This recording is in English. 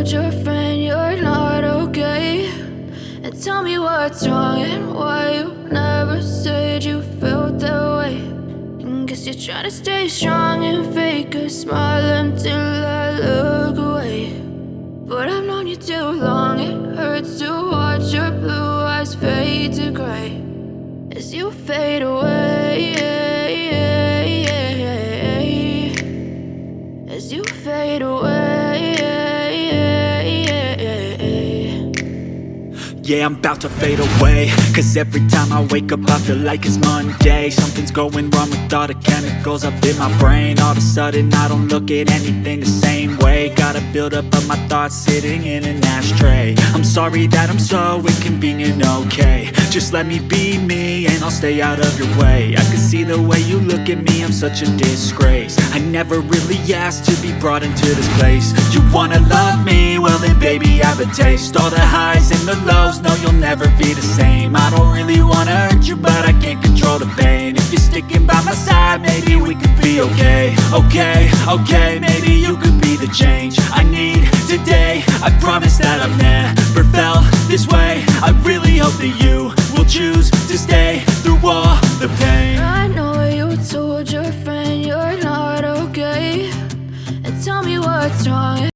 told your friend you're not okay, and tell me what's wrong and why you never said you felt that way. And guess you're trying to stay strong and fake a smile until I look away. But I've known you too long, it hurts to watch your blue eyes fade to gray as you fade away, as you fade away. Yeah, I'm about to fade away, cause every time I wake up I feel like it's Monday. Something's going wrong with all the chemicals up in my brain. All of a sudden I don't look at anything the same way. Got a buildup of my thoughts sitting in an ashtray. I'm sorry that I'm so inconvenient, okay. Just let me be me and I'll stay out of your way. I can see the way you look at me, I'm such a disgrace. I never really asked to be brought into this place. You wanna love me? Well then baby have a taste. All the highs and the lows, no you'll never be the same. I don't really wanna hurt you but I can't control the pain. If you're sticking by my side maybe we could be okay. Okay, maybe you could be the change I need today. I promise that I've never felt this way. I really hope that you will choose